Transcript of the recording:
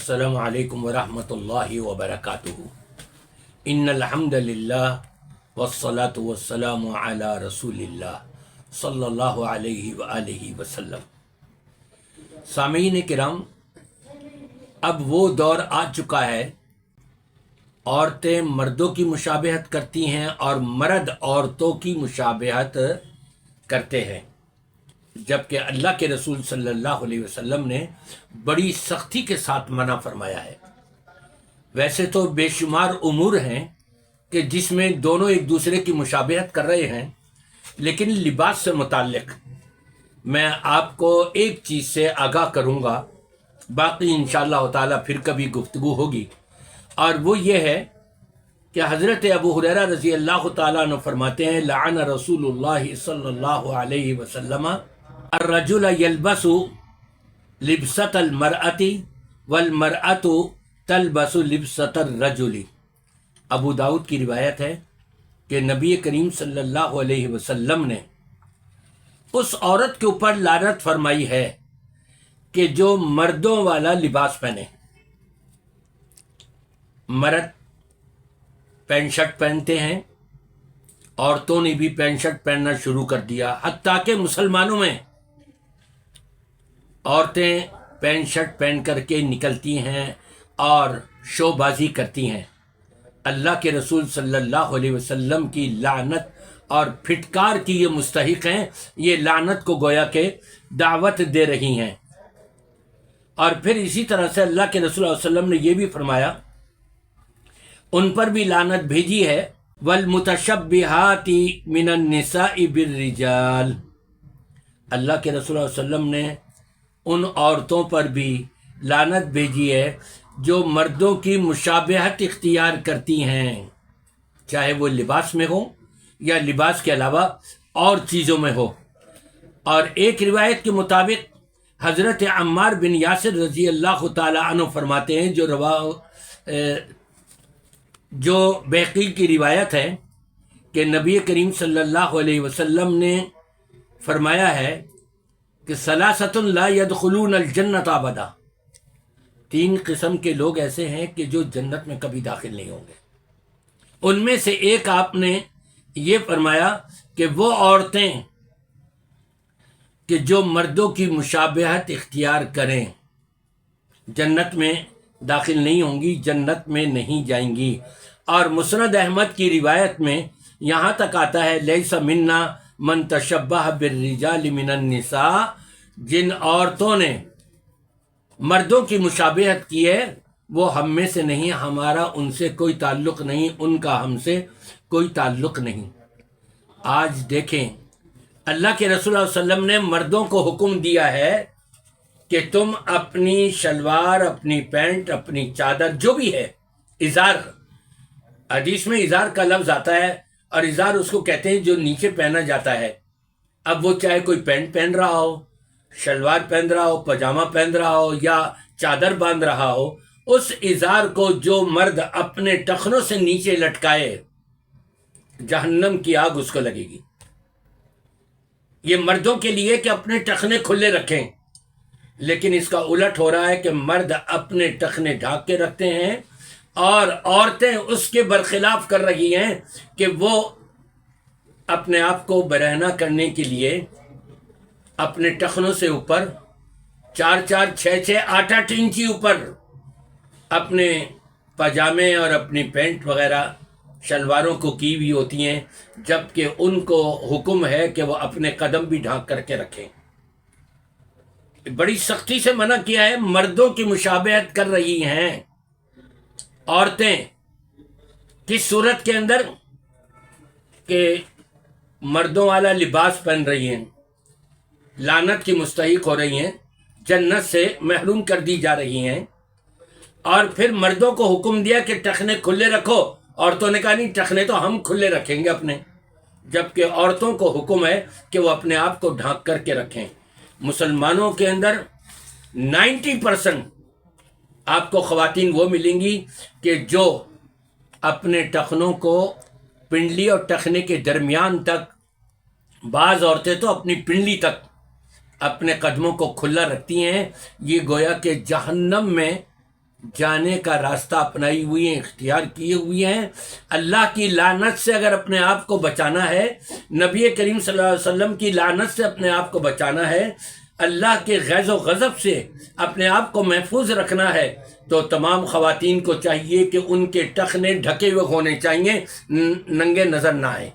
अस्सलामु अलैकुम वरहमतुल्लाहि वबरकातुहू। इन्नल हम्दलिल्लाह वस्सलातु वस्सलामु अला रसूलिल्लाह सल्लल्लाहु अलैहि व आलिहि वसल्लम। सामीन किराम, अब वो दौर आ चुका है, औरतें मर्दों की मुशाबहत करती हैं और मर्द औरतों की मुशाबहत करते हैं, जबकि अल्लाह के रसूल सल्लल्लाहु अलैहि वसल्लम ने बड़ी सख्ती के साथ मना फरमाया है। वैसे तो बेशुमार उमूर हैं कि जिसमें दोनों एक दूसरे की मुशाबहत कर रहे हैं, लेकिन लिबास से मुताल्लिक मैं आपको एक चीज़ से आगाह करूँगा, बाकी इंशाअल्लाह ताला फिर कभी गुफ्तगू होगी, और वो ये है कि हज़रत अबू हुरैरा रज़ी अल्लाह ताला अन्हु फरमाते हैं, लअन रसूलुल्लाह सल्लल्लाहु अलैहि वसल्लम अर्रजुल यल्बसु लिब्सतल मरअति वल मरअतु तलबसु लिब्सतर रजुली। अबू दाऊद की रिवायत है कि नबी करीम सल्लल्लाहु अलैहि वसल्लम ने उस औरत के ऊपर लानत फरमाई है कि जो मर्दों वाला लिबास पहने। मर्द पैंट शर्ट पहनते हैं, औरतों ने भी पैंट शर्ट पहनना शुरू कर दिया, हत्ता कि मुसलमानों में औरतें पैंट शर्ट पहन करके निकलती हैं और शोबाजी करती हैं। अल्लाह के रसूल सल्लल्लाहु अलैहि वसल्लम की लानत और फिटकार की ये मुस्तहिक हैं, ये लानत को गोया के दावत दे रही हैं। और फिर इसी तरह से अल्लाह के रसूल सल्लल्लाहु अलैहि वसल्लम ने ये भी फरमाया, उन पर भी लानत भेजी है, वल मुतशब्बिहाती मिनन निसाई बिर्रिजाल। अल्लाह के रसूल सल्लल्लाहु अलैहि वसल्लम ने उन औरतों पर भी लानत भेजी है जो मर्दों की मुशाबहत इख्तियार करती हैं, चाहे वो लिबास में हो या लिबास के अलावा और चीज़ों में हो। और एक रिवायत के मुताबिक हज़रत अम्मार बिन यासिर रज़ी अल्लाह ताला अन्हु फरमाते हैं, जो बैक़ी की रिवायत है कि नबी करीम सल्लल्लाहु अलैहि वसल्लम ने फरमाया है कि सलासतुन ला यदखुलून अल जन्नत अबदा। 3 किस्म के लोग ऐसे हैं कि जो जन्नत में कभी दाखिल नहीं होंगे। उनमें से एक आपने ये फरमाया कि वो औरतें कि जो मर्दों की मुशाबहत इख्तियार करें, जन्नत में दाखिल नहीं होंगी, जन्नत में नहीं जाएंगी। और मुस्नद अहमद की रिवायत में यहाँ तक आता है, लैसा मिन्ना मन तशब्बह बिर्रिजाल मिनन निसा। जिन औरतों ने मर्दों की मुशाबहत की है वो हम में से नहीं, हमारा उनसे कोई ताल्लुक़ नहीं, उनका हमसे कोई ताल्लुक़ नहीं। आज देखें, अल्लाह के रसूल सल्लल्लाहु अलैहि वसल्लम ने मर्दों को हुक्म दिया है कि तुम अपनी शलवार, अपनी पैंट, अपनी चादर, जो भी है, इज़ार, हदीस में इज़ार का लफ्ज़ आता है, और इज़ार उसको कहते हैं जो नीचे पहना जाता है। अब वो चाहे कोई पैंट पहन रहा हो, शलवार पहन रहा हो, पजामा पहन रहा हो या चादर बांध रहा हो, उस इज़ार को जो मर्द अपने टखनों से नीचे लटकाए, जहन्नम की आग उसको लगेगी। ये मर्दों के लिए कि अपने टखने खुले रखें, लेकिन इसका उलट हो रहा है कि मर्द अपने टखने ढाक के रखते हैं और औरतें उसके बरखिलाफ कर रही हैं कि वो अपने आप को बरहना करने के लिए अपने टखनों से ऊपर 4-4, 6-6, 8-8 इंची ऊपर अपने पजामे और अपनी पैंट वगैरह शलवारों को की हुई होती हैं, जबकि उनको हुक्म है कि वो अपने कदम भी ढांक करके रखें। बड़ी सख्ती से मना किया है। मर्दों की मुशाबहत कर रही हैं औरतें, किस सूरत के अंदर कि मर्दों वाला लिबास पहन रही हैं, लानत की मुस्तहिक हो रही हैं, जन्नत से महरूम कर दी जा रही हैं। और फिर मर्दों को हुक्म दिया कि टखने खुले रखो, औरतों ने कहा नहीं, टखने तो हम खुले रखेंगे अपने, जबकि औरतों को हुक्म है कि वो अपने आप को ढांक करके रखें। मुसलमानों के अंदर 90% आपको ख़वातीन वो मिलेंगी कि जो अपने टखनों को पिंडली और टखने के दरमियान तक, बाज़ औरतें तो अपनी पिंडली तक अपने कदमों को खुला रखती हैं। ये गोया कि जहन्नम में جانے کا راستہ اپنائی ہوئی ہیں، اختیار کیے ہوئے ہیں۔ اللہ کی لعنت سے اگر اپنے آپ کو بچانا ہے، نبی کریم صلی اللہ علیہ وسلم کی لعنت سے اپنے آپ کو بچانا ہے، اللہ کے غیظ و غضب سے اپنے آپ کو محفوظ رکھنا ہے، تو تمام خواتین کو چاہیے کہ ان کے ٹخنے ڈھکے ہوئے ہونے چاہیے، ننگے نظر نہ آئیں۔